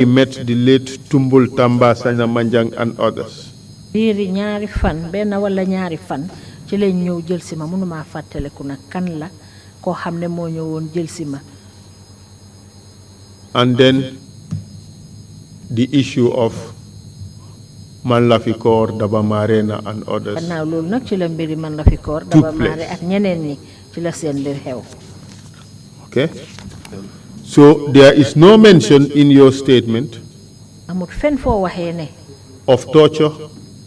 He met the late Tumbul Tamba Sanya Manjang and others. Biri ñaari fan benn wala ñaari fan ci lañ ñëw jël si ma mënuma fàttaliku nag kan la koo xam ne moo ñëwoon jël si ma. And then the issue of Manlafikor, Dabamarena and others gannaaw loolu nag ci la mbiri Manlafikor Dabamare ak ñeneen ñi ci la seen mbir xew. Okay? So there is no mention in your statement amut fenn foo waxee ne of torture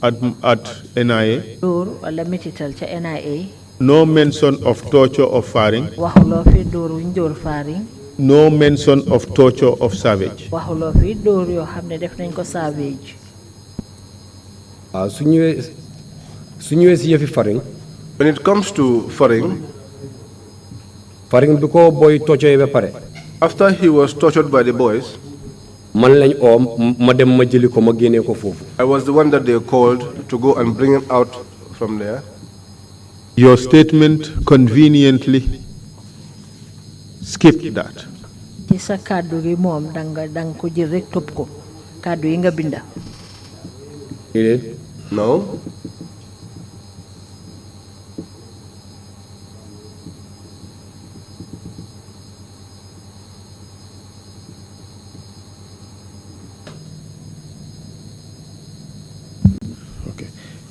at NIA. dóor wala metital ca NIA. No mention of torture of Faring. waxuloo fi dóor wuñ dóor Faring. No mention of torture of Savage. waxuloo fi dóor yoo xam ne def nañ ko Savage. su ñëwee si yëfi Faring. When it comes to Faring bi ko boy torture ba pare. after he was tortured by the boys, man lañ ma dem ma jëli ko ma génnee ko foofu. I was the one that they called to go and bring him out from there. Your statement conveniently skipped that. ci sa kàddu gi moom danga ko jël rek topp ko kàddu yi nga binda. No.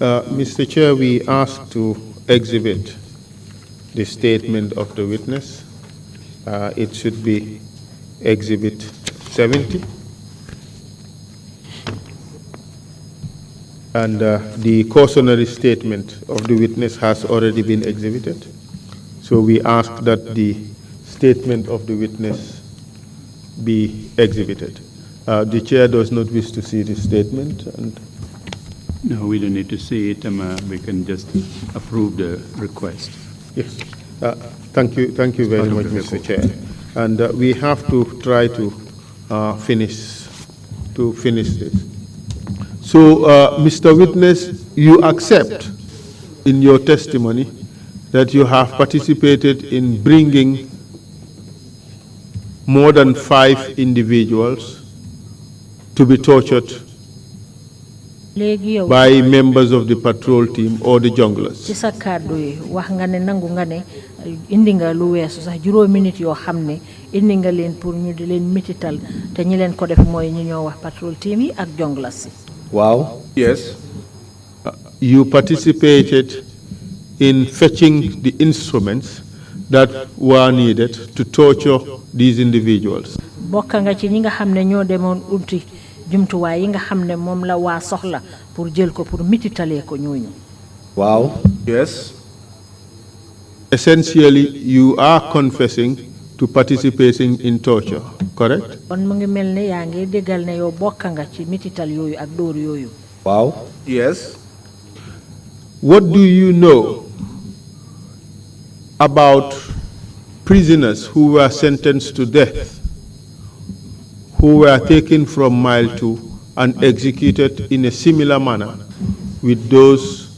Mr. Chair, we ask to exhibit the statement of the witness. It should be Exhibit 70. And the cautionary statement of the witness has already been exhibited. So we ask that the statement of the witness be exhibited. The chair does not wish to see the statement. And no, we don't need to see it. We can just approve the request. yes. Thank you very much, Mr. Chair. And we have to try to finish this. So, Mr. Witness, you accept in your testimony that you have participated in bringing more than 5 individuals to be tortured by members of the patrol team or the junglers. ci sa kàddu yi wax nga ne nangu nga ne indi nga lu weesu sax juróomi nit yoo xam ne indi nga leen pour ñu di leen mitital te ñi leen ko def mooy ñu ñoo wax patrol team yi ak jonglers yi. Wow. Yes. You participated in fetching the instruments that were needed to torture these individuals. bokk nga ci ñi nga xam ne ñoo demoon uti jumtuwaay yi nga xam ne moom la waa soxla pour jël ko pour mititalee ko ñooñu. Wow. Yes. Essentially, you are confessing to participating in torture, correct? kon mu ngi mel ne yaa ngi déggal ne yow bokk nga ci mitital yooyu ak dóor yooyu. Wow. Yes. What do you know about prisoners who were sentenced to death, who were taken from Mile 2 and executed in a similar manner with those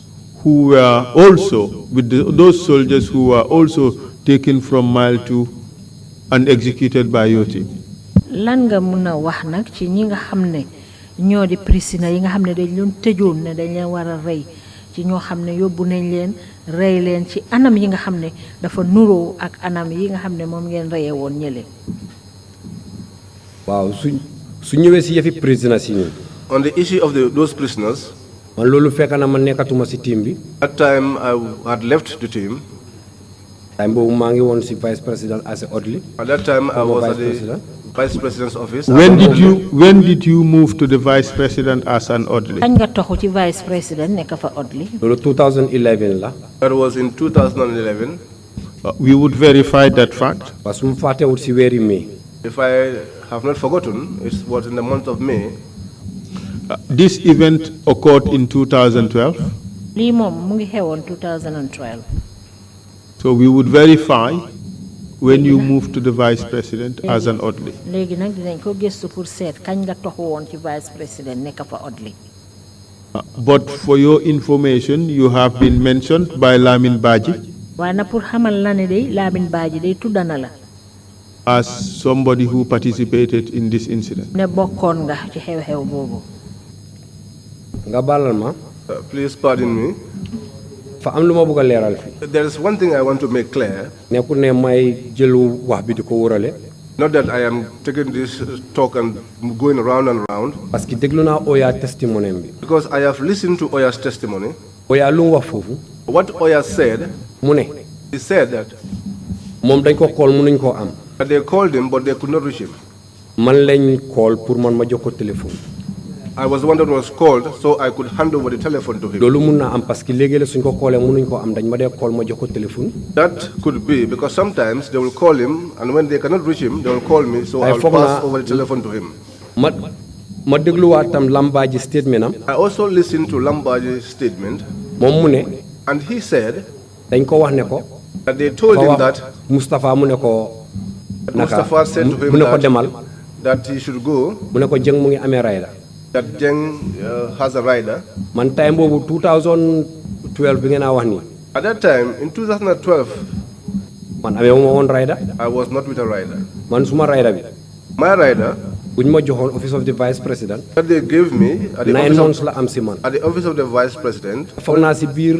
who were also, those soldiers who were also taken from Mile 2 and executed by your team? lan nga mun a wax nag ci ñi nga xam ne ñoo di prisonniers yi nga xam ne dañ leen tëjoon ne dañ leen war a rey ci ñoo xam ne yóbbu nañ leen rey leen ci anam yi nga xam ne dafa nuroo ak anam yi nga xam ne moom ngeen reyee woon ñële. Waaw su ñëwee si yëfi prisonniers yi. On the issue of those prisoners, man loolu fekk na man nekkatuma si team bi. at time I had left the team. time boobu maa ngi woon si vice president as a orderly. At that time I was at the vice president's office. When did you move to the vice president as an orderly? kañ nga toxu ci vice president nekk fa orderly. loolu 2011 la. That was in 2011. We would verify that fact. parce que mu fàttewul si weeri mai. If I have not forgotten, it was in the month of May. This event occurred in 2012. lii moom mu ngi xewoon 2012. So we would verify when you moved to the vice president as an orderly. léegi nag dinañ ko gëstu pour seet kañ nga toxu woon ci vice president nekk fa orderly. But for your information, you have been mentioned by Lamin Baji. waaye na pour xamal la ne day Lamin Baji day tuddana la. as somebody who participated in this incident? ne bokkoon nga ci xew-xew boobu. nga balal ma. Please pardon me. fa am lu ma bëgg a leeral fi. There is one thing I want to make clear. nekkul ne may jëlu wax bi di ko wërale. Not that I am taking this talk and going around and around. parce que déglu naa Oya testimony bi. Because I have listened to Oya's testimony. Oya lu mu wax foofu. What Oya said, he said that moom dañ ko call mënuñ koo am. they called him but they could not reach him. man lañ call pour man ma jox ko téléphone. I was the one that was called so I could hand over the telephone to him. loolu mun naa am parce que léegi-léeg suñ ko callee mënuñ koo am dañ ma dee call ma jox ko téléphone. That could be because sometimes they will call him and when they cannot reach him they will call me so I will pass over the telephone to him. ma dégluwaat tam Lambaaji statement am. I also listened to Lambaaji's statement. moom mu ne. And he said dañ ko wax ne ko. that they told him that Mustafa mu ne ko. Mustafa said to him mu ne ko demal. that he should go. mu ne ko Jeng mu ngi amee rayda. That Jeng has a rider. man time boobu 2012 bi ngeen a wax nii. At that time in 2012. man amee ma woon rayda. I was not with a rider. man suma rayda bi. My rider. buñ ma joxoon office of the vice president. That they gave me at the 9 months la am si man. At the office of the vice president. foog naa si biir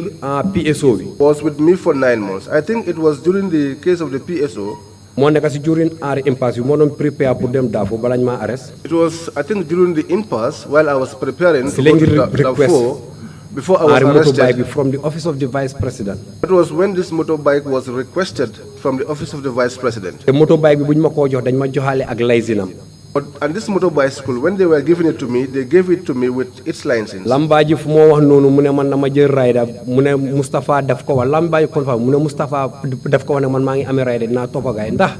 PSO bi. Was with me for 9 months. I think it was during the case of the PSO. moo nekk si during our impasse bi moo doon prepare pour dem Darfur balañ maa arrest. It was I think during the impasse while I was preparing to go to Darfur before I was arrested. Motorbike from the office of the vice president. It was when this motorbike was requested from the office of the vice president. te motorbike bi buñ ma koo jox dañ ma joxaale ak laysinam. And this motorbicycle, when they were giving it to me, they gave it to me with its license. Lambaaji fu moo wax noonu mu ne man dama jël rayda mu ne Moustapha daf ko wax Lambaaji confirm mu ne Moustapha daf ko wax ne man maa ngi amee rayda dinaa toppa gaay ndax.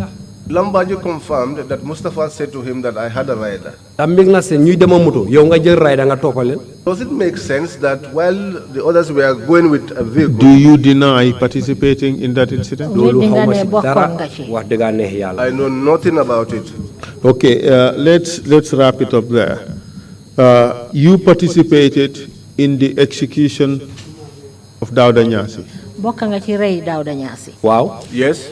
Lambaaji confirmed that Mustafa said to him that I had a rider. Tam mbég na seen ñuy dema moto yow nga jël rayda nga toppa leen. Does it make sense that while the others were going with a vehicle? Do you deny participating in that incident? loolu xaw ma si dara wax dëgg neex yàlla. I know nothing about it. Okay, let's wrap it up there. You participated in the execution of Dawda Nyasi. bokk nga ci rey Dawda Nyasi. Wow. Yes.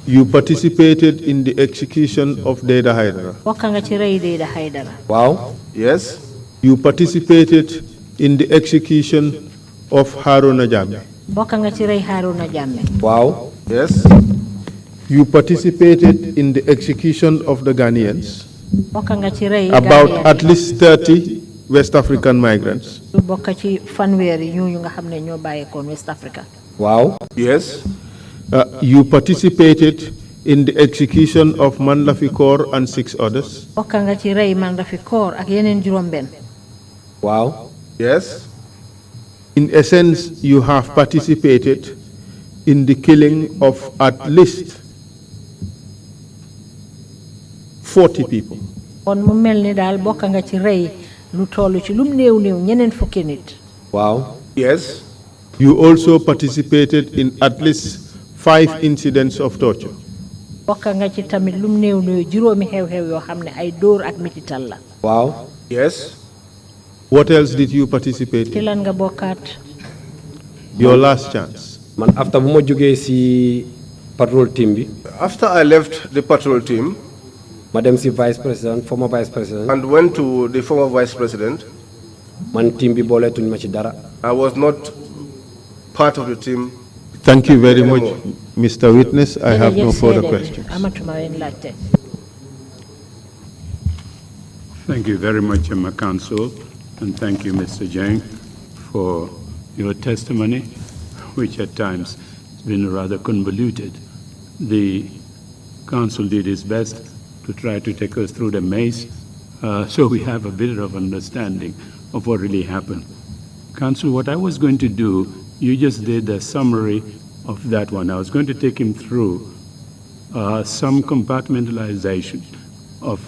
You participated in the execution of Deda Haidara. bokk nga ci rey Deda Haidara. Wow. Yes. You participated in the execution of Haruna Jammeh. bokk nga ci rey Haruna Jammeh. Wow. Yes. You participated in the execution of the Ghanaians. bokk nga ci rey about at least 30 West African migrants. bokk ci fanweeri ñooñu nga xam ne ñoo bàyyeekoon West Africa. Wow. Yes. You participated in the execution of Manlafi Kaur and 6 others. bokk nga ci rey Manlafi Kaur ak yeneen juróom-benn. Wow. Yes. In essence, you have participated in the killing of at least 40 people. kon mu mel ni daal bokk nga ci rey lu toll ci lum néew néew ñeneen fukki nit. Wow. Yes. You also participated in at least 5 incidents of torture. bokk nga ci tamit lum néew néew juróomi xew-xew yoo xam ne ay dóor ak mitital la. Wow. Yes. What else did you participate ci in? lan nga bokkaat. Your last chance. man after bu ma jógee si patrol team bi. After I left the patrol team. Madam si vice president, former vice president. And went to the former vice president. Man team bi booleetuñ ma ci dara. I was not part of the team. Thank you very much, Mr. Witness. I have no further questions. Thank you very much, my counsel, and thank you, Mr. Jeng, for your testimony, which at times has been rather convoluted. The counsel did his best to try to take us through the maze, so we have a bit of understanding of what really happened. Counsel, what I was going to do, you just did a summary of that one. I was going to take him through some compartmentalization of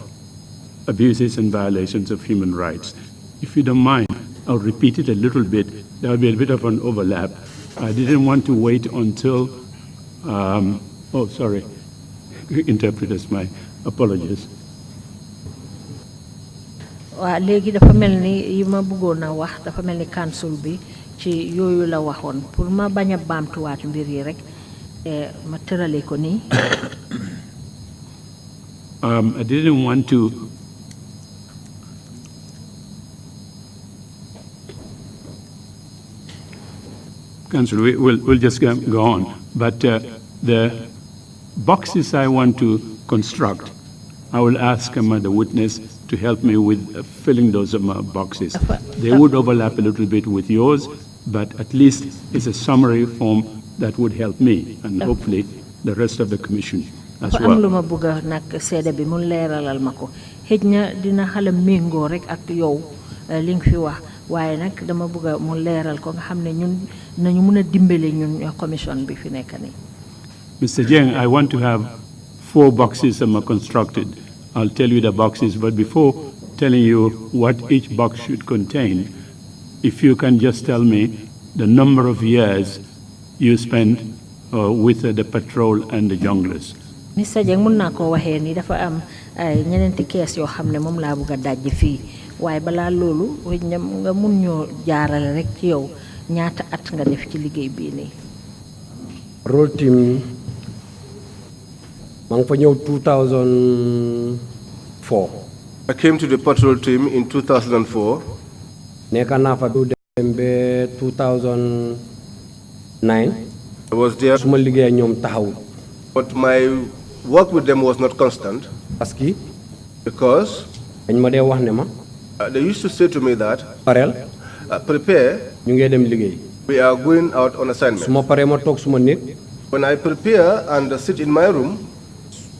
abuses and violations of human rights. If you don't mind, I'll repeat it a little bit. There will be a bit of an overlap. I didn't want to wait until, oh, sorry, interpreters, my apologies. Wa legi dafa melni yima bëggoon a wax dafa melni council bi ci yoyu la waxoon pour ma baña baamtuwaat mbir yi rek ma tërale ko nii I didn't want to Council, we'll just go on. But the boxes I want to construct, I will ask the witness to help me with filling those boxes. They would overlap a little bit with yours, but at least it's a summary form that would help me and hopefully the rest of the commission as well. am lu ma bëgg nag seede bi mu leeralal ma ko xëj na dina xala méngoo rek ak yow li nga fi wax waaye nag dama bëgg mu leeral ko nga xam ne ñun nañu mën a dimbale ñun commission bi fi nekk nii. Mr. Jeng, I want to have 4 boxes constructed. I'll tell you the boxes, but before telling you what each box should contain, if you can just tell me the number of years you spent with the patrol and the junglers. Mr. Jeng mun naa ko waxee ni dafa am ay ñeneenti kees yoo xam ne moom laa bëgg a dajji fii waaye balaa loolu nga mun ñoo jaarale rek ci yow ñaata at nga def ci liggéey bii nii. Role team maa ngi fa ñëw 2004. I came to the patrol team in 2004. nekk naa fa du dem ba 2009. I was there. suma liggéey ak ñoom taxawul. But my work with them was not constant. Because dañ ma dee wax ne ma. They used to say to me that, pareel. Prepare. ñu ngee dem liggéey. We are going out on assignment. suma paree ma toog suma néeg. When I prepare and sit in my room,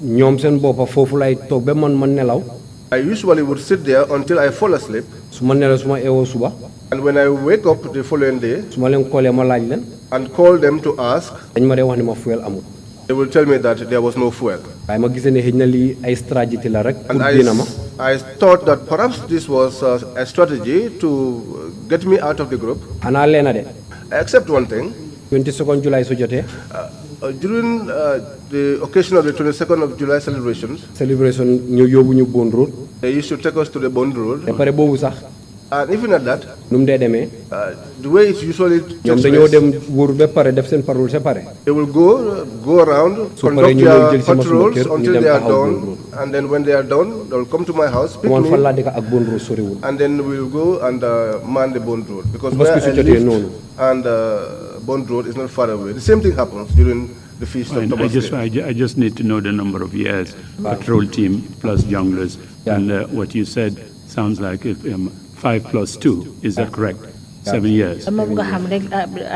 ñoom seen boppa foofu lay toog ba man nelaw. I usually would sit there until I fall asleep. suma nelaw suma eewoo suba. And when I wake up the following day, suma leen koolee ma laaj leen. and call them to ask, dañ ma dee wax ne ma fuel amul. they will tell me that there was no fuel. waaye ma gisee ne xëj na lii ay stratégie la rek. And I thought that perhaps this was a strategy to get me out of the group. xanaa leena de. Except one thing. 22nd July su jotee. During the occasion of the 22nd of July celebrations, ñu yóbbu ñu Bond Road. they used to take us to the Bond Road. te pare boobu sax. And even at that, nu mu dee demee. the way it usually ñoom dañoo dem wóor ba pare def seen parole c'est pare. they will go around, conduct their patrols until they are done, and then when they are done, they will come to my house, pick me, and then we will go and man the Bond Road, because where I live and Bond Road is not far away. The same thing happens during the feast of Thomas. I just need to know the number of years, patrol team plus junglers, and what you said sounds like 5 plus 2, is that correct? 7 years. dama bëgg xam rek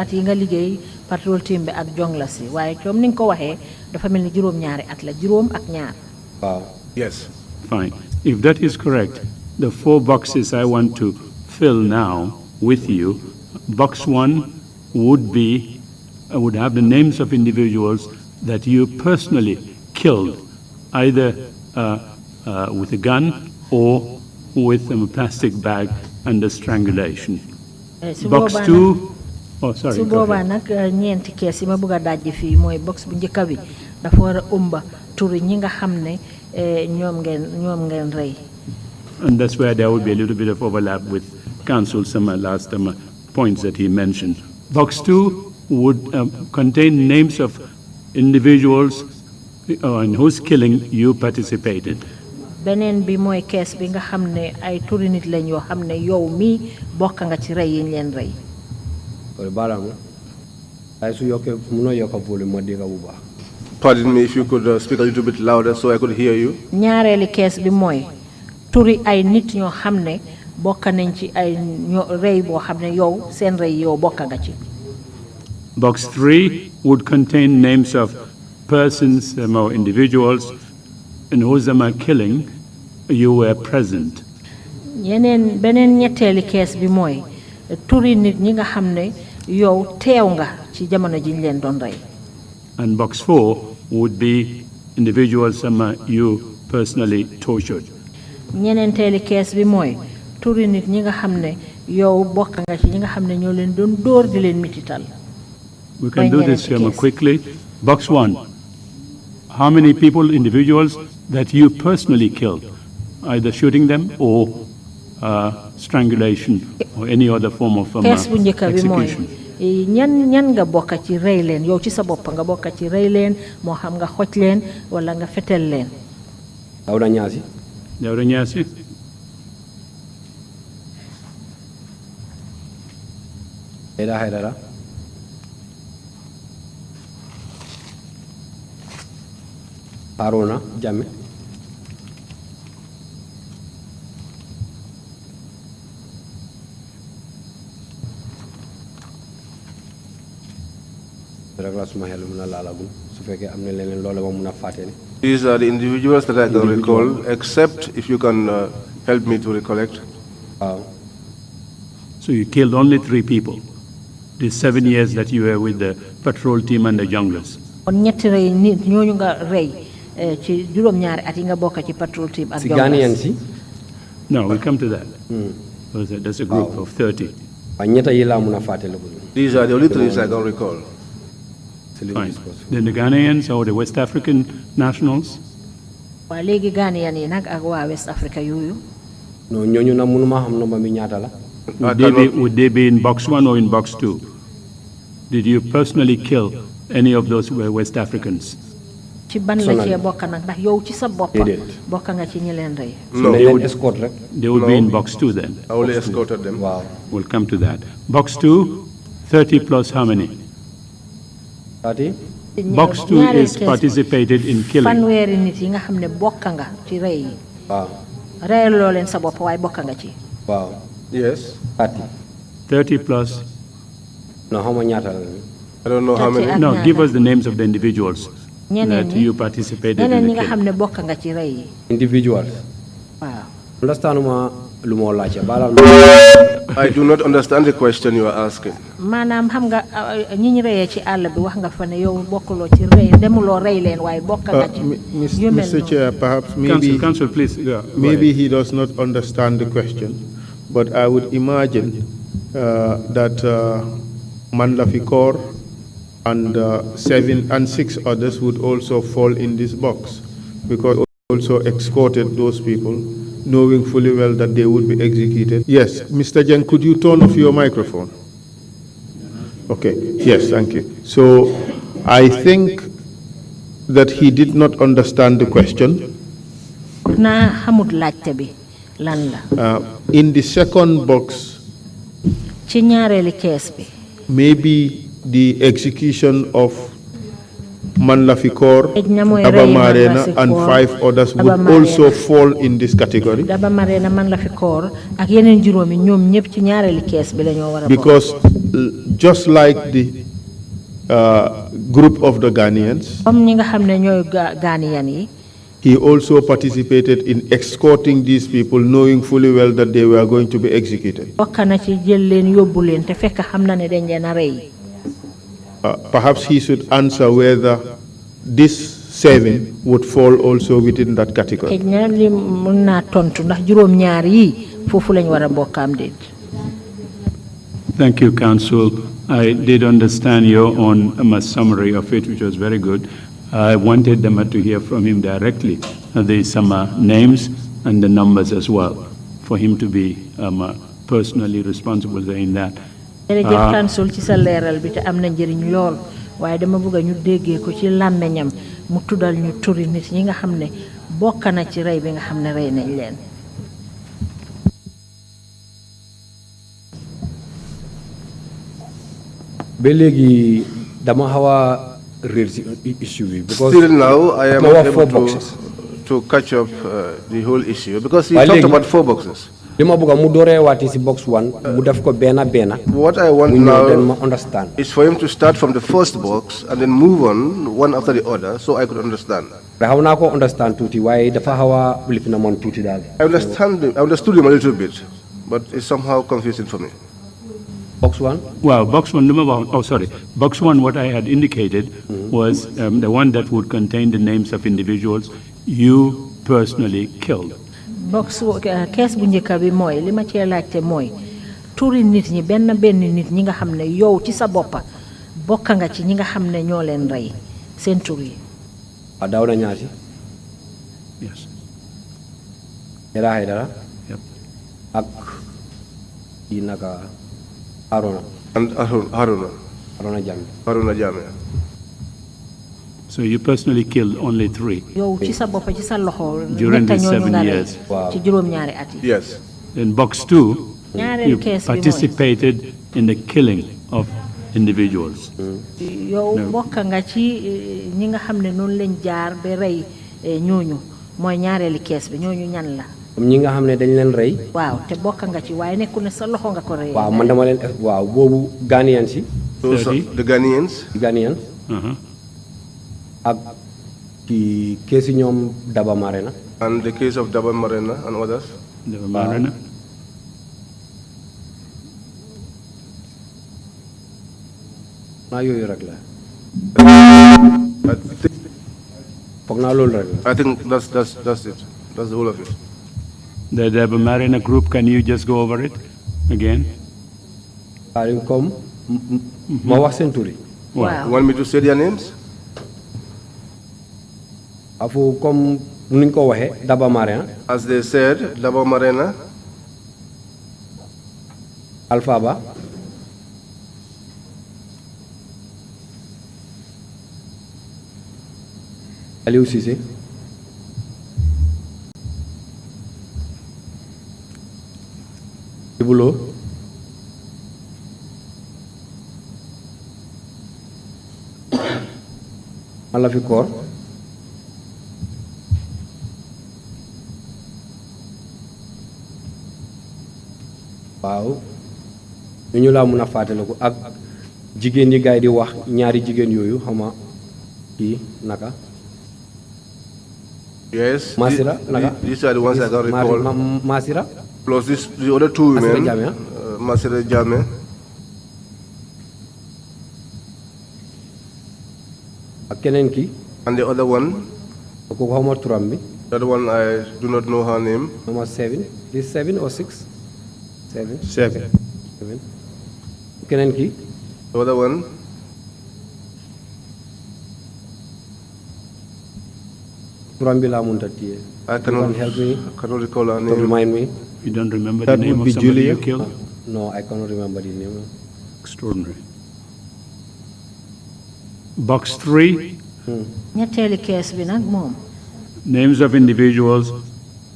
at yi nga liggéey patrol team bi ak jonglers yi waaye comme ni nga ko waxee dafa mel ni juróom-ñaari at la juróom ak ñaar. Yes. Fine. If that is correct, the 4 boxes I want to fill now with you, box 1 would have the names of individuals that you personally killed, either with a gun or with a plastic bag under strangulation. Box 2, sorry. su boobaa nag ñeenti kees yi ma bëgg a dajji fii mooy box bu njëkk bi dafa war a ëmba turi ñi nga xam ne ñoom ngeen rey. And that's where there would be a little bit of overlap with counsel, some last points that he mentioned. Box 2 would contain names of individuals in whose killing you participated. beneen bi mooy kees bi nga xam ne ay turi nit lañ yoo xam ne yow mii bokk nga ci rey yi ñu leen rey. Pardon me if you could speak a little bit louder so I could hear you. ñaareeli kees bi mooy turi ay nit ñoo xam ne bokk nañ ci ay rey boo xam ne yow seen rey yow bokk nga ci. Box 3 would contain names of persons or individuals in whose killing you were present. beneen ñetteeli kees bi mooy turi nit ñi nga xam ne yow teew nga ci jamono ji ñu leen doon rey. And box 4 would be individuals you personally tortured. ñeneenteeli kees bi mooy turi nit ñi nga xam ne yow bokk nga ci ñi nga xam ne ñoo leen doon dóor di leen mitital. We can do this quickly. Box 1. How many people, individuals, that you personally killed, either shooting them or strangulation or any other form of execution? ñan nga bokk ci rey leen yow ci sa bopp nga bokk ci rey leen moo xam nga xoj leen wala nga fetel leen. Dawda Nyasi. Dawda Nyasi. Eda Haidara. Haruna Jammeh. These are the individuals that I don't recall, except if you can help me to recollect. So you killed only 3 people. These 7 years that you were with the patrol team and the junglers. No, we'll come to that. There's a group of 30. These are the only 3 I don't recall. Fine. Then the Ghanaians or the West African nationals? No, Would they be in box 1 or in box 2? Did you personally kill any of those who were West Africans? No, they would be in box 2 then. I only escorted them. Wow. We'll come to that. Box 2, 30 plus how many? 30? Box 2 is participated in killing. Wow. Yes. 30 plus. No, how many? I don't know how many. No, give us the names of the individuals that you participated in the killing. Individuals. Wow. I do not understand the question you are asking. Mr. Chair, perhaps maybe Council, please. Maybe he does not understand the question, but I would imagine that Manlafikor and 7 and 6 others would also fall in this box, because also escorted those people, knowing fully well that they would be executed. Yes, Mr. Jeng, could you turn off your microphone? Okay, yes, thank you. So I think that he did not understand the question. In the second box, maybe the execution of Manlafikor, Dabamarena, and 5 others would also fall in this category. Because just like the group of the Ghanaians, he also participated in escorting these people, knowing fully well that they were going to be executed. Perhaps he should answer whether this 7 would fall also within that category. Thank you, Council. I did understand your own summary of it, which was very good. I wanted them to hear from him directly. There's some names and the numbers as well, for him to be personally responsible in that. Council ci sa leral bi te amna njëriñ lool waaye dama bëgg ñu déggé ko ci làmmeñam mu tuddal ñu turi nit ñi nga xamné bokk na ci rey bi nga xamné rey nañ leen. Ba légui dama xawa réer ci issue bi because still now I am not able to catch up the whole issue because he talked about 4 boxes. What I want now is for him to start from the first box and then move on one after the other so I could understand. I understood him a little bit, but it's somehow confusing for me. Box 1? Well, box 1, box 1, what I had indicated was the one that would contain the names of individuals you personally killed. Box kees bu njëkk bi mooy li ma cee laajte mooy turi nit ñi benn nit ñi nga xam ne yow ci sa boppa bokk nga ci ñi nga xam ne ñoo leen rey seen tur yi. Dawda Nyasi. Yes. Eda Haidara. Yep. Ak yi naka Haruna. And Haruna Jammeh. Haruna Jammeh. So you personally killed only 3 yow ci sa bopp ci sa loxo during ñetta these ñooñu 7 nga rey years. ci juróom-ñaari at yi. Yes. In box 2, ñaareelu you kees bi mooy participated in the killing of individuals. yow bokk nga ci ñi nga xam ne noonu lañ jaar ba rey ñooñu mooy ñaareeli kees bi ñooñu ñan la. ñi nga xam ne dañ leen rey. waaw te bokk nga ci waaye nekku ne sa loxo nga ko rey. waaw man dama leen waaw boobu Ghanaians yi. Those are the Ghanaians. Ghanaians. ak ci kees yi ñoom Daba Marena. And the case of Daba Marena and others. Daba Marena. Yooyu rek la. I think that's it. That's the whole of it. The Daba Marena group, can you just go over it again? Comme ma wax seen tur yi. You want me to say their names? Afu comme nuñ ko waxee Daba Marena. As they said, Daba Marena. Alpha Ba. Aliou Cissé. Ibulo. Malafi Koor. waaw ñu laa mun a fàttaliku ak jigéen yi gaay di wax ñaari jigéen yooyu xama kii naka. Yes. Masira naka. These are the ones I can recall. Masira. Plus the other two women. Masira Jame. ak keneen ki. And the other one. kooku xawma turam bi. The other one I do not know her name. Number 7. Is 7 or 6? 7. 7. Keneen ki. The other one. Turam bi laa mënta téye. I cannot help me. I cannot recall her name. Don't remind me. You don't remember the name of somebody you killed? No, I cannot remember the name. Extraordinary. Box 3. ñetteeli kees bi nag moom. Names of individuals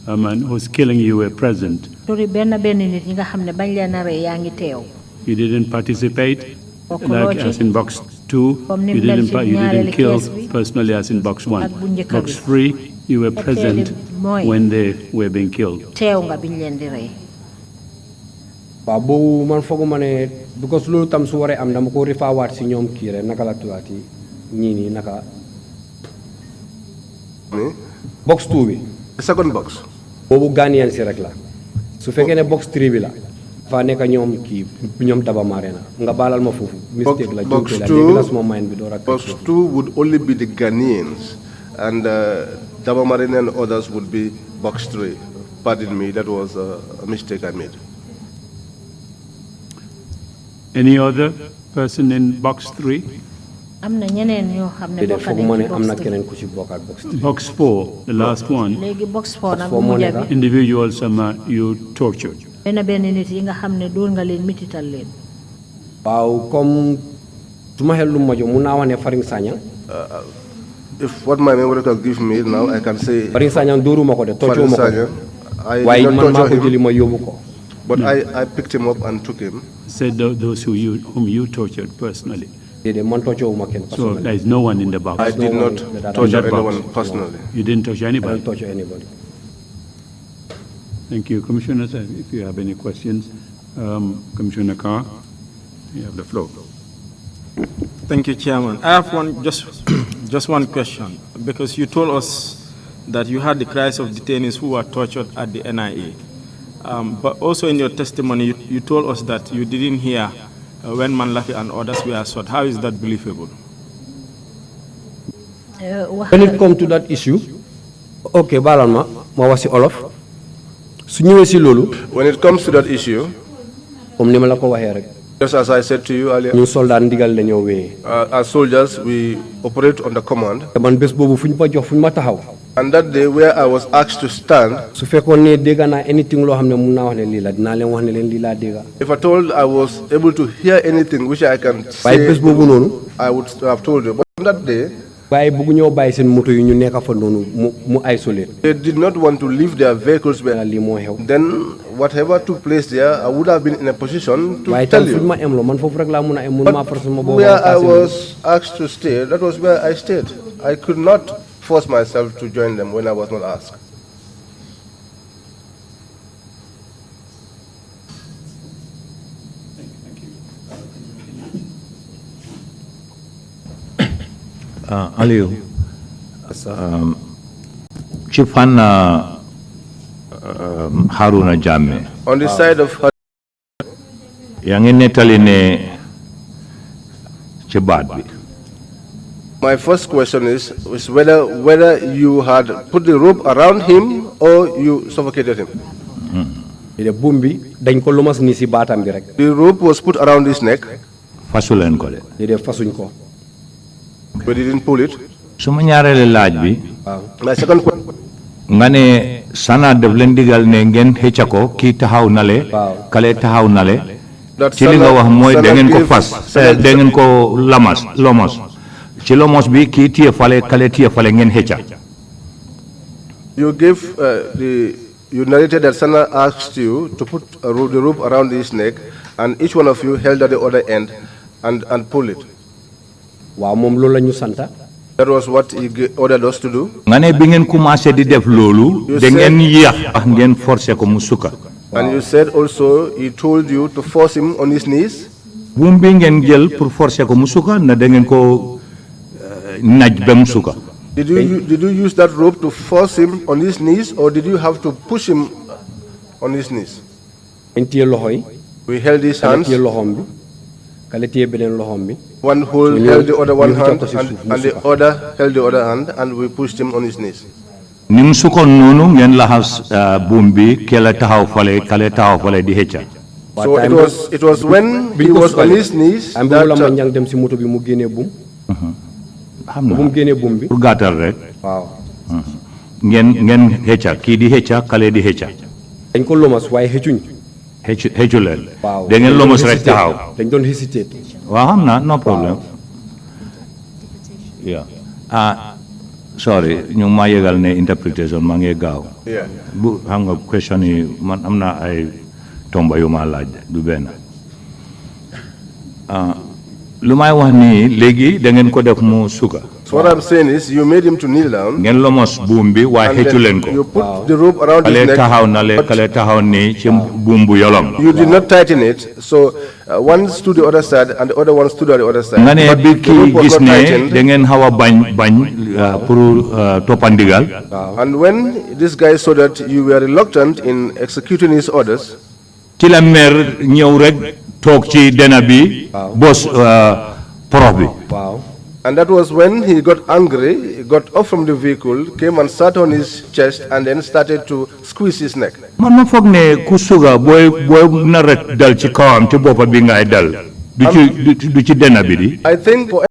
who's killing you were present. turi benn nit ñi nga xam ne bañ leen a rey yaa ngi teew. You didn't participate, like as in box 2. You didn't kill personally as in box 1. Box 3, you were present when they were being killed. teew nga biñ leen di rey. waaw boobu man fooguma ne because loolu tam su waree am dama ko rifaawaat si ñoom kii rek naka la tuwaati ñii nii naka. box 2 bi. The second box. boobu Ghanaian si rek la su fekkee ne box 3 bi la. fa nekk ñoom kii ñoom Daba Marena nga baalal ma foofu. mistake la box 2 would only be the Ghanaians and Daba Marena and others would be box 3. Pardon me, that was a mistake I made. Any other person in box 3? am na ñeneen ñoo xam ne bokk nañ ci am na keneen ku ci bokkaat box 3. Box 4, the last one. léegi box 4 nag bu mujj bi. Individuals you tortured. benn nit yi nga xam ne dóor nga leen mitital leen. waaw comme su ma xel lu ma jox mun naa wax ne Faring Sagnang. If what my memory can give me now, I can say. Faring Sagnang dóoruma ko de toccuma ko. waaye man maa ko jëli ma yóbbu ko. But I picked him up and took him. Said those whom you tortured personally. So there is no one in the box. I did not torture anyone personally. You didn't torture anybody? I didn't torture anybody. Thank you. Commissioners, if you have any questions, Commissioner Carr, you have the floor. Thank you, Chairman. I have just one question, because you told us that you had the cries of detainees who were tortured at the NIA. But also in your testimony, you told us that you didn't hear when Manlafi and others were shot. How is that believable? When it comes to that issue, okay, Balanma, Mawasi Olof. When it comes to that issue, just as I said to you earlier, as soldiers, we operate under command. And that day where I was asked to stand, if I told I was able to hear anything which I can say, I would have told you. But on that day, They did not want to leave their vehicles behind. Then whatever took place there, I would have been in a position to tell you. But where I was asked to stay, that was where I stayed. I could not force myself to join them when I was not asked. Alieu, Chief Haruna Jammeh. On the side of my first question is whether you had put the rope around him or you suffocated him. The rope was put around his neck. But he didn't pull it. My second question. Ngane sana devlendigal ne ngen hechako ki tahaw nale kale tahaw nale ci li nga wax moy da ngeen ko fas da ngeen ko lomos ci lomos bi ki tie fale kale tie fale ngeen hecha. You gave you narrated that Sana asked you to put the rope around his neck and each one of you held at the other end and pull it. That was what he ordered us to do. And you said also he told you to force him on his knees. Did you use that rope to force him on his knees or did you have to push him on his knees? We held his hands. One hold held the other one hand and the other held the other hand and we pushed him on his knees. So it was when he was on his knees hesitate. No problem. Yeah. Sorry, you mayegal ne interpretation mange gaw. Yeah. Bu xam nga question yi man amna ay tomba yu ma laaj du ben. Lu may wax ni legi da ngeen ko def mu suka. So what I'm saying is, you made him to kneel down. Ngeen lomos boom bi wa heccu len ko. You put the rope around his neck. You did not tighten it, so one stood the other side and the other one stood at the other side. Ngane bi ki gis ne da ngeen hawa bañ pour topandigal. And when this guy saw that you were reluctant in executing his orders, ci la mer ñew rek tok ci dena bi boss prof bi. And that was when he got angry, he got off from the vehicle, came and sat on his chest and then started to squeeze his neck. Man foog ne ku suga boy na rek dal ci kawam ci boppa bi ngay dal du ci dena bi di. I think for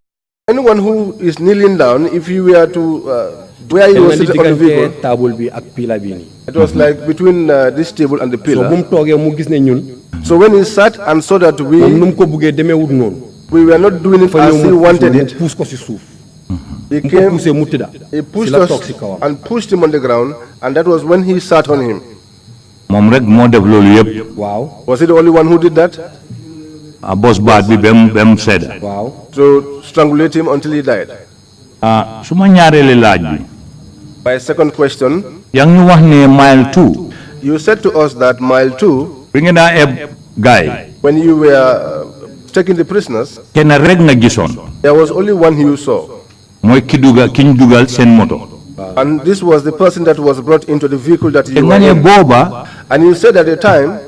anyone who is kneeling down, if you were to where you were sitting on the vehicle, it was like between this table and the pillar. So when he sat and saw that we were not doing it as he wanted it, he came, he pushed us and pushed him on the ground, and that was when he sat on him. Wow. Was he the only one who did that? Boss bad bi bem said. Wow. To strangulate him until he died. Suma ñaarele laaj bi. My second question, yang ñu wax ne mile 2. You said to us that mile 2, bi nga da eb guy, when you were taking the prisoners, there was only one you saw. And this was the person that was brought into the vehicle that you were in. And you said at the time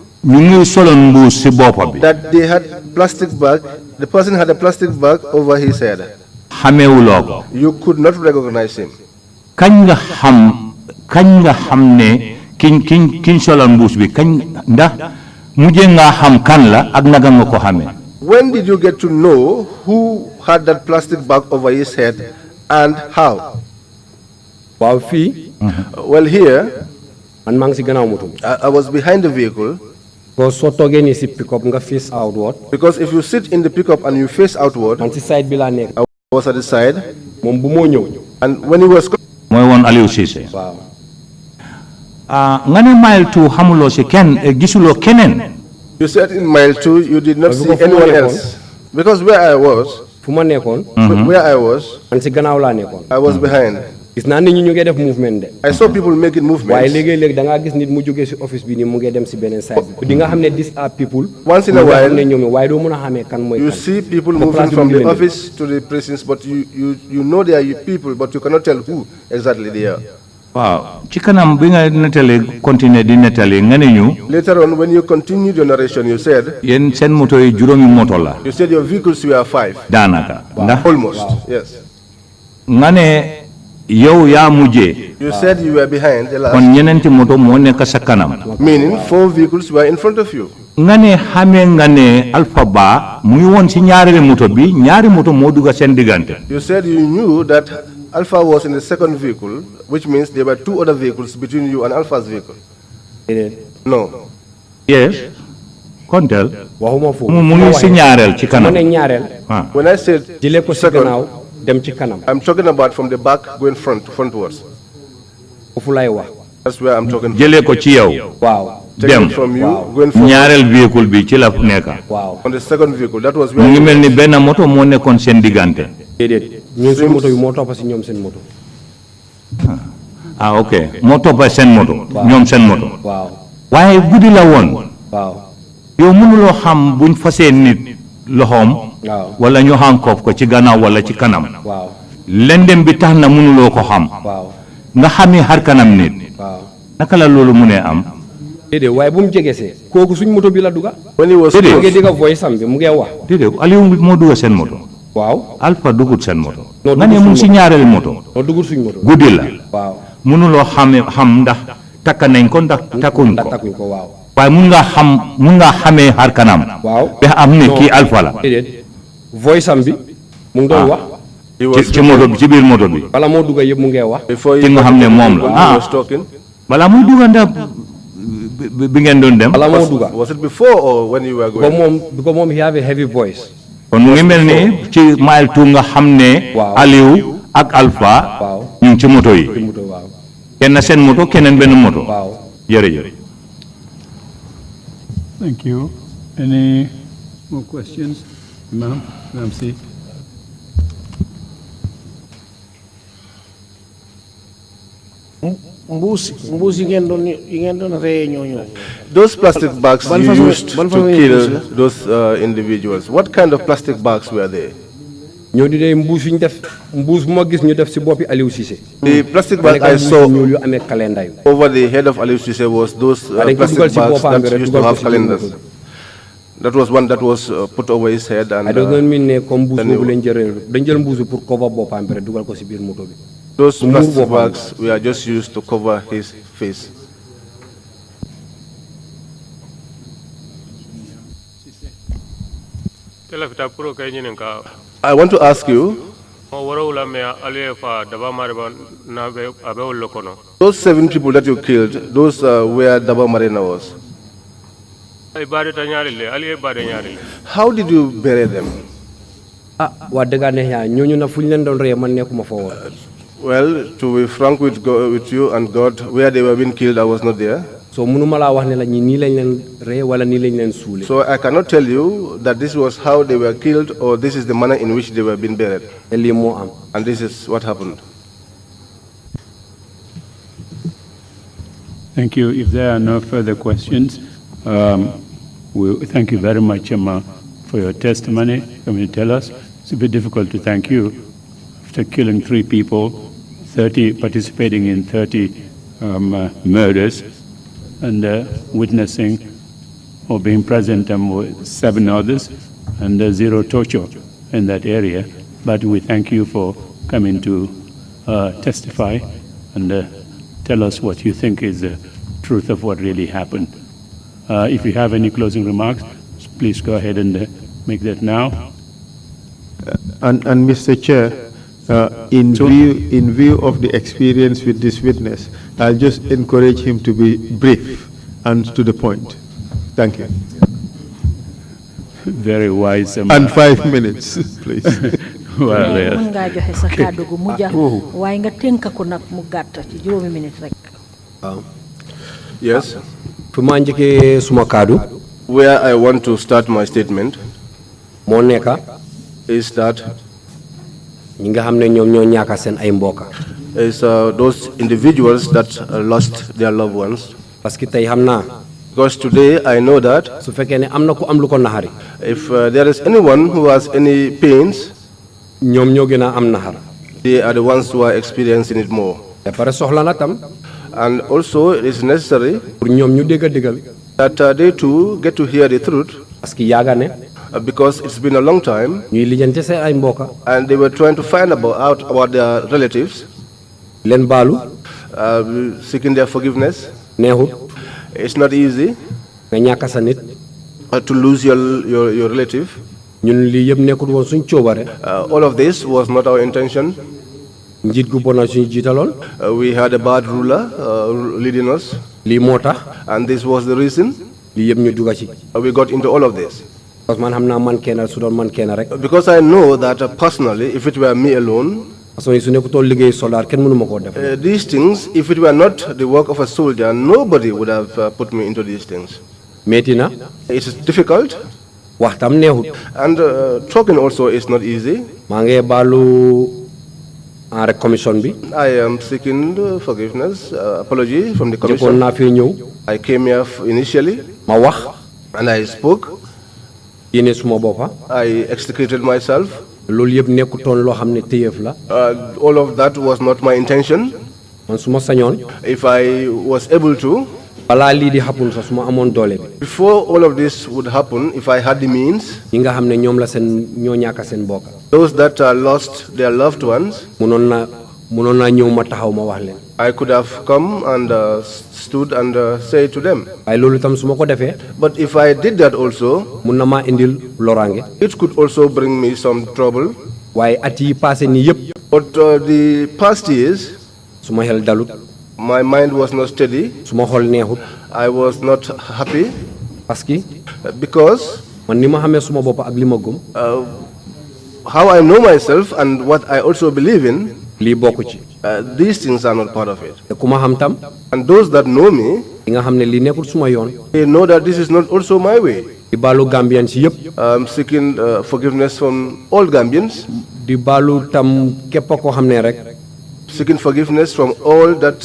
that they had plastic bag, the person had a plastic bag over his head. You could not recognize him. When did you get to know who had that plastic bag over his head and how? Well, here, I was behind the vehicle. Because if you sit in the pickup and you face outward, I was at the side. moom bu moo ñëw. And when he was mooy woon Alieu Cissé. waaw. nga ne mile 2 xamuloo si kenn gisuloo keneen. You said in mile 2 you did not see anyone else. Because where I was, fu ma nekkoon. where I was, man si gannaaw laa nekkoon. I was behind. gis naa nit ñi ñu ngi def movement de. I saw people making movements. waaye léegi-léegi da ngaa gis nit mu jógee si office bi nii mu ngi dem si beneen side bi. di nga xam ne these are people. Once in a while, ne ñoom waaye doo mën a xamee kan mooy kan. you see people moving from the office to the prisons, but you know they are people, but you cannot tell who exactly they are. waaw ci kanam bi nga nettali continuer di nettali nga ne ñu. Later on, when you continued your narration, you said. yéen seen moto yi juróomi moto la. You said your vehicles were 5. daanaka. ndax Almost, yes. nga ne yow yaa mujjee. You said you were behind the last. kon ñeneenti moto moo nekk sa kanam. Meaning 4 vehicles were in front of you. nga ne xamee nga ne Alpha Ba mu ngi woon si ñaareelu moto bi ñaari moto moo dugg seen diggante. You said you knew that Alpha was in the second vehicle, which means there were 2 other vehicles between you and Alpha's vehicle. No. yes. kontel. waxuma foofu. mu ngi si ñaareel ci kanam. mu ne ñaareel. When I said jëlee ko si gannaaw dem ci kanam. I'm talking about from the back going frontwards. foofu lay wax. That's where I'm talking. jëlee ko ci yow. waaw. dem From you going forward. ñaareel véhicule bi ci la nekk. waaw. On the second vehicle, that was mu where. ngi mel ni benn moto moo nekkoon seen diggante. déedéet ñun suñu moto bi moo toppa si ñoom seen moto. ok moo toppa seen moto. ñoom seen moto. waaw. waaye guddi la woon. waaw. yow mënuloo xam buñ fasee nit loxoom. waaw. wala ñu xànkoof ko ci gannaaw wala ci kanam. waaw. lendem bi tax na mënuloo ko xam. waaw. nga xamee xar kanam nit. waaw. naka la loolu mu ne am. déedéet waaye bu mu jegesee. kooku suñ moto bi la duga. When he was Déedéet. mu ngi digga voice am bi mu ngi wax. déedéet Aliou moo dugg seen moto. waaw. Alpha dugut seen moto. Non, nga ne dugut mu ngi si suñ ñaareelu moto. noo dugul suñ moto. guddi la. waaw. mënuloo xam ndax takka nañ ko ndax takkuñ ndax ko. takkuñ ko waaw. waaye mun nga xamee xar kanam. waaw. ba am ne Non. kii Alpha la. déedéet voice am bi mu ngi doon wax. he was ci moto bi ci biir moto bi. bala moo dugga yëpp mu ngi wax. before ci nga xam ne moom la. when he was talking. balaa muy dugg ndax bi ngeen doon dem. bala moo dugga. Was it before or when you were going? because moom he have a heavy voice. kon mu ngi mel ni ci mile 2 nga xam ne. Waaw. Aliou ak Alpha. waaw. ñu ngi ci moto ci yi. moto waaw. kenn seen moto keneen benn moto. waaw. jërëjëf. Thank you. Any more questions? Ma'am, Ramsey. mbuus yi ngeen doon reyee ñooñu. Those plastic bags Ban you façon- used to ban façon kill mbuus la? those individuals, what kind of plastic bags were they? ñoo di dee mbuus yu ñu def mbuus bu ma gis ñu def si boppi Aliou Cissé. The plastic ma bag nekk I mbuus saw yu ñuul yu amee calendar yu. over the head of Alieu Cissé was those dañ ko dugal plastic ci bags boppam bi that rek, used dugal to ko have ci biir calendars. moto bi. That was one that was put over his head and I does not mean ne comme mbuus then boobu you- lañ dañ jël mbuusu pour cover boppam bi rek dugal ko si biir moto bi. those Move plastic over. bags were just used to cover his face. I want to ask you, those 7 people that you killed, those where Daba Marina was, how did you bury them? waa dëgg neex yaa ñooñu na fu ñu leen doon reyee man nekkuma fa woon. Well, to be frank with you and God, where they were being killed, I was not there. so mënuma laa wax ne la ñi nii lañ leen reyee wala nii lañ leen suule. So I cannot tell you that this was how they were killed or this is the manner in which they were being buried. te lii moo am. And this is what happened. Thank you. If there are no further questions, we thank you very much, Emma, for your testimony. Coming to tell us, it's a bit difficult to thank you after killing 3 people, participating in 30 murders, and witnessing or being present with 7 others, and 0 torture in that area. But we thank you for coming to testify and tell us what you think is the truth of what really happened. If you have any closing remarks, please go ahead and make that now. And Mr. Chair, in view of the experience with this witness, I'll just encourage him to be brief and to the point. Thank you. Very wise. And 5 minutes, please. Well, yes. mën ngaa joxe sa kàddu gu mujj waaye nga tënk ko nag mu gàtt ci juróomi minute rek. Yes. fu ma njëkkee suma kàddu. Where I want to start my statement moo nekka is that ñi nga xam ne ñoom ñoo ñàkk seen ay mbokk. is those individuals that lost their loved ones. parce que tey xam naa. Because today I know that su fekkee ne am na ku am lu ko naxari. if there is anyone who has any pains, ñoom ñoo gën a am naxar. they are the ones who are experiencing it more. te pare soxla na tam. And also it is necessary pour ñoom ñu dégg digal. that they too get to hear the truth. parce que yaaga ne. Because it's been a long time ñuy lijjante seen ay mbokk. and they were trying to find out about their relatives, leen baalu. seeking their forgiveness. neexut. It's not easy nga ñàkk sa nit. to lose your relative. ñun lii yëpp nekkut woon suñ coobare. All of this was not our intention. njiit gu bon suñu jiitaloon. We had a bad ruler leading us, lii moo tax. and this was the reason lii yëpp ñu dugga ci. we got into all of this. parce que man xam naa man kenn su doon man kenn rek. Because I know that personally, if it were me alone, parce que su nekkutoon liggéey soldat kenn mënu ma koo def. these things, if it were not the work of a soldier, nobody would have put me into these things. metti na. It's difficult, waxtam neexut. and talking also is not easy. maa ngi baalu en rek commission bi. I am seeking forgiveness, apology from the jëkkoon commission. naa fii ñëw. I came here initially, ma wax. and I spoke. yéene suma boppa. I extricated myself. loolu yëpp nekkutoon loo xam ne téyeef la. All of that was not my intention. man su ma sañoon. If I was able to, balaa lii di xappun sax su ma amoon doole bi. before all of this would happen, if I had the means, ñi nga xam ne ñoom la seen ñoo ñàkk seen mbokk. those that lost their loved ones, munoon naa ñëw ma taxaw ma wax leen. I could have come and stood and said to them. waaye loolu itam su ma ko defee. But if I did that also, mun na maa indil loraange. it could also bring me some trouble. waaye at yi passé nii yëpp. But the past years, su ma xel dalut. my mind was not steady. su ma xol neexut. I was not happy parce que because man ni ma xamee suma bopp ak li ma gëm. how I know myself and what I also believe in, lii bokku ci. these things are not part of it. te ku ma xam tam. And those that know me, di nga xam ne lii nekkul suma yoon. they know that this is not also my way. di baalu Gambian si yëpp. I'm seeking forgiveness from all Gambians, di baalu tam képp koo xam ne rek. seeking forgiveness from all that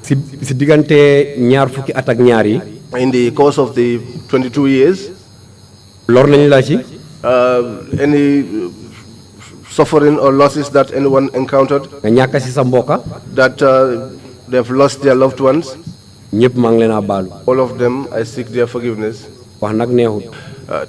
si diggante ñaar fukki at ak ñaar yi. in the course of the 22 years, lor nañu la ci. any suffering or losses that anyone encountered, nga ñàkk si sa mbokka. that they've lost their loved ones, ñëpp maa ngi leen a baalu. all of them, I seek their forgiveness. wax nag neexut.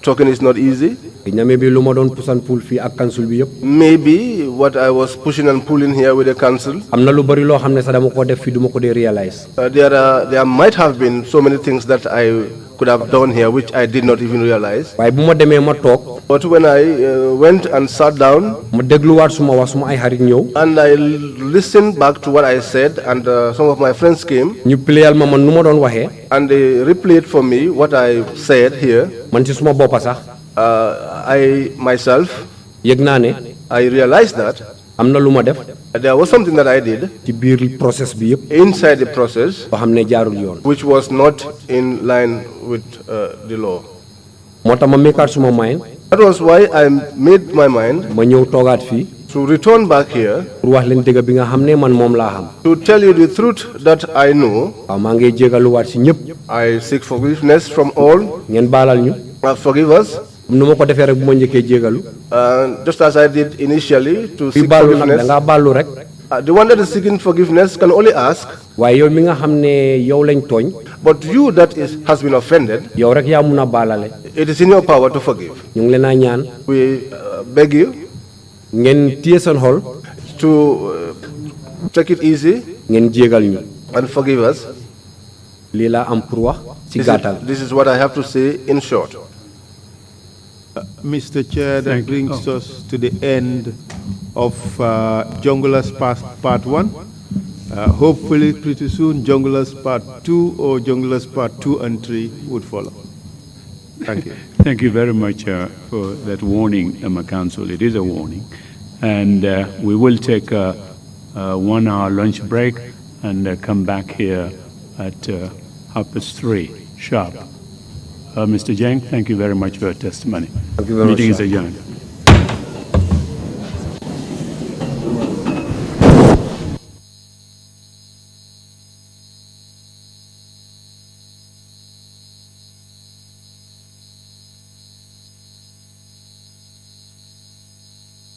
Talking is not easy. ñame bi lu ma doon pusan poul fii ak council bi yëpp. Maybe what I was pushing and pulling here with the council, am na lu bari loo xam ne sax dama ko def fii du ma ko dee réalise. there might have been so many things that I could have done here which I did not even realize. waaye bu ma demee ma toog. But when I went and sat down ma dégluwaat suma wax suma ay xarit ñëw. and I listened back to what I said, and some of my friends came ñu playal ma man nu ma doon waxee. and they replayed for me what I said here, man ci suma boppa sax. I myself, yëg naa ne. I realized that am na lu ma def. there was something that I did ci biir process bi yëpp. inside the process boo xam ne jaarul yoon. which was not in line with the law. moo tax ma mékkaat suma mind. That was why I made my mind ma ñëw toogaat fii. to return back here pour wax leen dëgg bi nga xam ne man moom laa xam. to tell you the truth that I know. waaw maa ngi jégaluwaat si ñëpp. I seek forgiveness from all. ngeen baalal ñu. Forgive us. nu ma ko defee rek bu ma njëkkee jégalu. Just as I did initially to bi seek baalu nag forgiveness. da ngaa baalu rek. The one that is seeking forgiveness can only ask. waaye yow mi nga xam ne yow lañ tooñ. But you that has been offended, yow rek yaa mun a baalale. it is in your power to forgive. ñu ngi leen a ñaan. We beg you ngeen téye seen xol. to take it easy ngeen jégal ñu. and forgive us. lii laa am pour wax ci gàttal. This is what I have to say in short. Mr. Chair, that brings us to the end of Junglers Part 1. Hopefully pretty soon Junglers Part 2 or Junglers Part 2 and 3 would follow. Thank you. Thank you very much for that warning, Council. It is a warning. And we will take a 1 hour lunch break and come back here at 3:30 sharp. Mr. Jeng, thank you very much for your testimony. Thank you very much, Meeting is sir. adjourned.